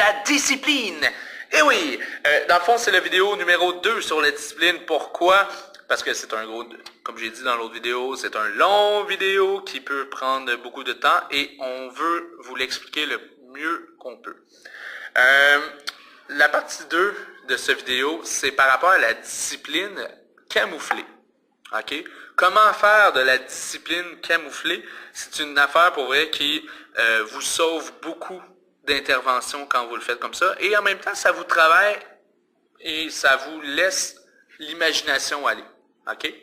la discipline. Et oui, dans le fond, c'est la vidéo numéro 2 sur la discipline. Pourquoi? Parce que c'est un gros, comme j'ai dit dans l'autre vidéo, c'est un long vidéo qui peut prendre beaucoup de temps et on veut vous l'expliquer le mieux qu'on peut. La partie 2 de cette vidéo, c'est par rapport à la discipline camouflée. OK? Comment faire de la discipline camouflée? C'est une affaire pour vrai qui vous sauve beaucoup d'interventions quand vous le faites comme ça. Et en même temps, ça vous travaille et ça vous laisse l'imagination aller. OK?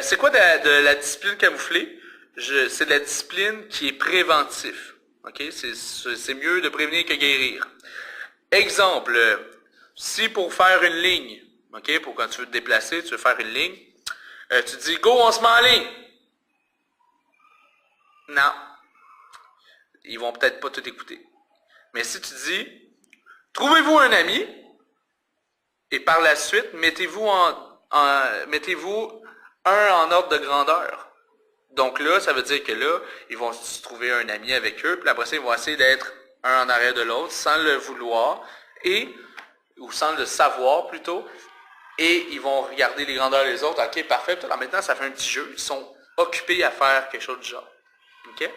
C'est quoi de la discipline camouflée? C'est de la discipline qui est préventive. OK? C'est mieux de prévenir que guérir. Exemple, si pour faire une ligne, OK, pour quand tu veux te déplacer, tu veux faire une ligne, tu dis « Go, on se met en ligne! » Non. Ils vont peut-être pas tout écouter. Mais si tu dis « Trouvez-vous un ami et par la suite, mettez-vous un en ordre de grandeur. » Donc là, ça veut dire que là, ils vont se trouver un ami avec eux, puis après ça, ils vont essayer d'être un en arrière de l'autre sans le vouloir, ou sans le savoir plutôt, et ils vont regarder les grandeurs des autres. OK, parfait. Alors maintenant, ça fait un petit jeu. Ils sont occupés à faire quelque chose du genre. OK?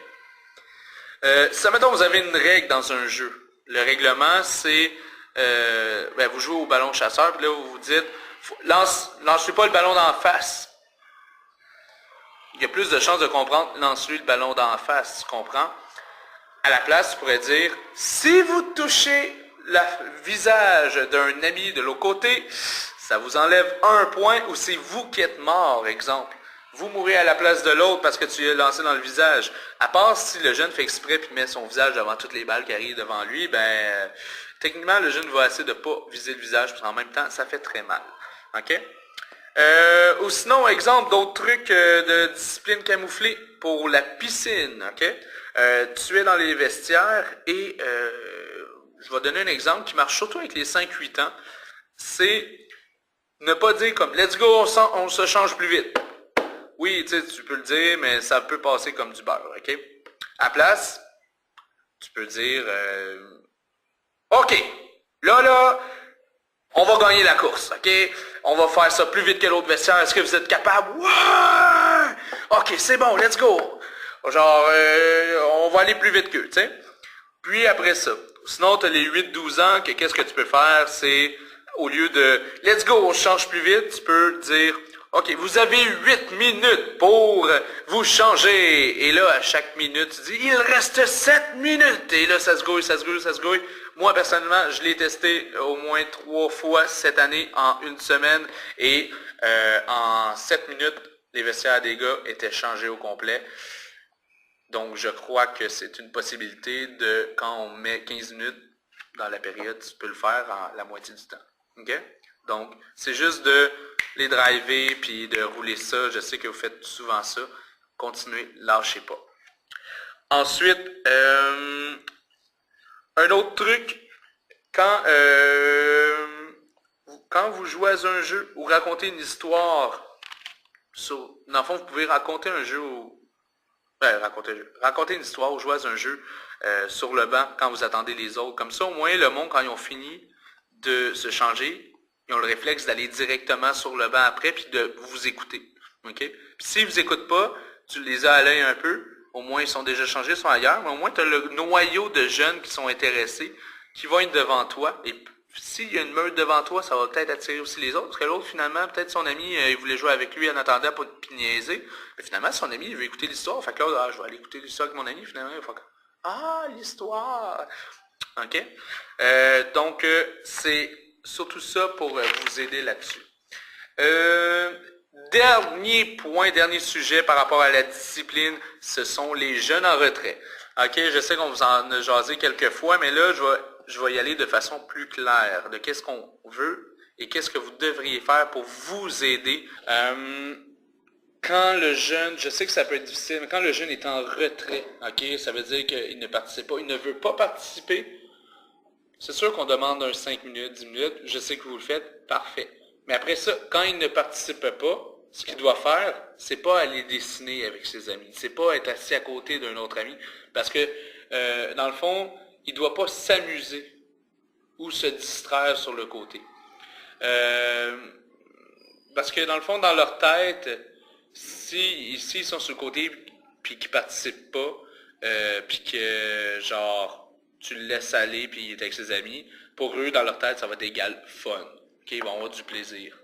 Si, mettons, vous avez une règle dans un jeu. Le règlement, c'est, vous jouez au ballon chasseur, puis là, vous vous dites, lance-lui pas le ballon d'en face. Il y a plus de chances de comprendre, lance-lui le ballon d'en face, tu comprends? À la place, tu pourrais dire, si vous touchez le visage d'un ami de l'autre côté, ça vous enlève 1 point, ou c'est vous qui êtes mort, exemple. Vous mourrez à la place de l'autre parce que tu l'as lancé dans le visage. À part si le jeune fait exprès et met son visage devant toutes les balles qui arrivent devant lui, techniquement, le jeune va essayer de ne pas viser le visage, parce qu'en même temps, ça fait très mal. OK? Ou sinon, exemple, d'autres trucs de discipline camouflée pour la piscine. OK? Tu es dans les vestiaires et je vais donner un exemple qui marche surtout avec les 5-8 ans. C'est ne pas dire comme « Let's go, on se change plus vite ». Oui, tu peux le dire, mais ça peut passer comme du beurre, OK? À place, tu peux dire OK, là, on va gagner la course, OK? On va faire ça plus vite que l'autre vestiaire. Est-ce que vous êtes capable? Ouais! OK, c'est bon, let's go! Genre, on va aller plus vite qu'eux, tu sais? Puis après ça, sinon, tu as les 8-12 ans, qu'est-ce que tu peux faire? C'est, au lieu de « Let's go, on change plus vite », tu peux dire « OK, vous avez 8 minutes pour vous changer. » Et là, à chaque minute, tu dis « Il reste 7 minutes. » Et là, ça se gouille. Moi, personnellement, je l'ai testé au moins 3 fois cette année en une semaine. Et en 7 minutes, les vestiaires des gars étaient changés au complet. Donc, je crois que c'est une possibilité de, quand on met 15 minutes dans la période, tu peux le faire en la moitié du temps. OK? Donc, c'est juste de les driver puis de rouler ça. Je sais que vous faites souvent ça. Continuez, lâchez pas. Ensuite, un autre truc, quand vous jouez à un jeu ou racontez une histoire, dans le fond, vous pouvez raconter un jeu raconter une histoire ou jouer à un jeu sur le banc quand vous attendez les autres. Comme ça, au moins, le monde, quand ils ont fini de se changer, ils ont le réflexe d'aller directement sur le banc après puis de vous écouter. OK? Puis s'ils ne vous écoutent pas, tu les as à l'œil un peu, au moins ils sont déjà changés, ils sont ailleurs, mais au moins tu as le noyau de jeunes qui sont intéressés, qui vont être devant toi. Et s'il y a une meute devant toi, ça va peut-être attirer aussi les autres, parce que l'autre, finalement, peut-être son ami, il voulait jouer avec lui en attendant pour niaiser. Mais finalement, son ami, il veut écouter l'histoire. Fait que là, je vais aller écouter l'histoire avec mon ami, finalement, il faut que... Ah, l'histoire! OK? Donc, c'est surtout ça pour vous aider là-dessus. Dernier sujet par rapport à la discipline, ce sont les jeunes en retrait. OK, je sais qu'on vous en a jasé quelques fois, mais là, je vais y aller de façon plus claire de qu'est-ce qu'on veut et qu'est-ce que vous devriez faire pour vous aider. Quand le jeune, je sais que ça peut être difficile, mais quand le jeune est en retrait, OK, ça veut dire qu'il ne participe pas, il ne veut pas participer. C'est sûr qu'on demande un 5 minutes, 10 minutes, je sais que vous le faites, parfait. Mais après ça, quand il ne participe pas, ce qu'il doit faire, c'est pas aller dessiner avec ses amis, c'est pas être assis à côté d'un autre ami, parce que, dans le fond, il doit pas s'amuser ou se distraire sur le côté. Parce que dans le fond, dans leur tête, si ici ils sont sur le côté puis qu'ils participent pas, puis que genre tu le laisses aller puis il est avec ses amis, pour eux dans leur tête ça va être égal fun. Ok, ils vont avoir du plaisir.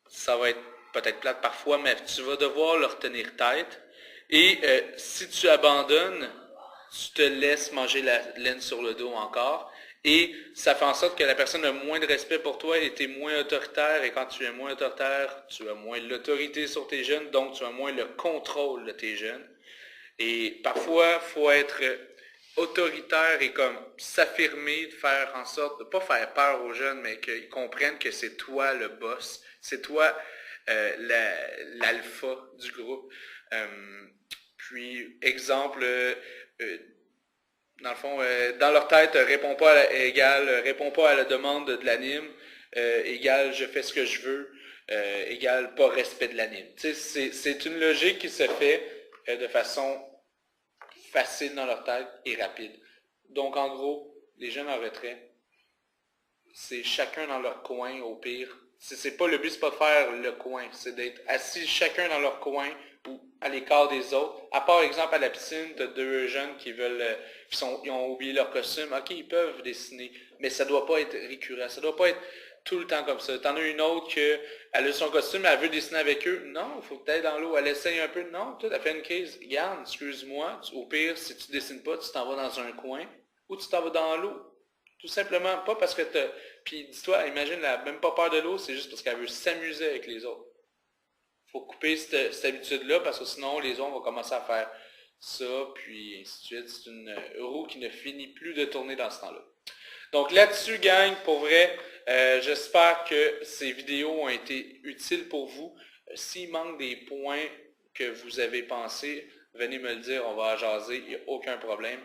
Ça va être peut-être plate parfois, mais tu vas devoir leur tenir tête. Et si tu abandonnes, tu te laisses manger la laine sur le dos encore. Et ça fait en sorte que la personne a moins de respect pour toi et tu es moins autoritaire. Et quand tu es moins autoritaire, tu as moins l'autorité sur tes jeunes, donc tu as moins le contrôle de tes jeunes. Et parfois, il faut être autoritaire et comme s'affirmer, de faire en sorte de ne pas faire peur aux jeunes, mais qu'ils comprennent que c'est toi le boss, c'est toi l'alpha du groupe. Puis, exemple, dans le fond, dans leur tête, réponds pas à la demande de l'anime, égal je fais ce que je veux, égal pas respect de l'anime. Tu sais, c'est une logique qui se fait de façon facile dans leur tête et rapide. Donc en gros, les jeunes en retrait, c'est chacun dans leur coin au pire. C'est pas le but, c'est pas de faire le coin, c'est d'être assis chacun dans leur coin ou à l'écart des autres. À part exemple à la piscine, t'as deux jeunes qui veulent ils ont oublié leur costume, ok, ils peuvent dessiner, mais ça doit pas être récurrent, ça doit pas être tout le temps comme ça. T'en as une autre que elle a son costume, elle veut dessiner avec eux. Non, il faut que tu ailles dans l'eau, elle essaye un peu. Non, toi, t'as fait une crise. Regarde, excuse-moi, au pire, si tu dessines pas, tu t'en vas dans un coin ou tu t'en vas dans l'eau. Tout simplement, pas parce que t'as... Puis dis-toi, imagine, elle n'a même pas peur de l'eau, c'est juste parce qu'elle veut s'amuser avec les autres. Faut couper cette habitude-là parce que sinon, les autres vont commencer à faire ça, puis ainsi de suite. C'est une roue qui ne finit plus de tourner dans ce temps-là. Donc là-dessus, gang, pour vrai, j'espère que ces vidéos ont été utiles pour vous. S'il manque des points que vous avez pensé, venez me le dire, on va en jaser, il n'y a aucun problème.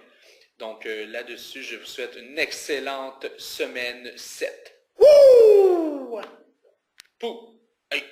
Donc là-dessus, je vous souhaite une excellente semaine 7. Wouh! Pou! Hey!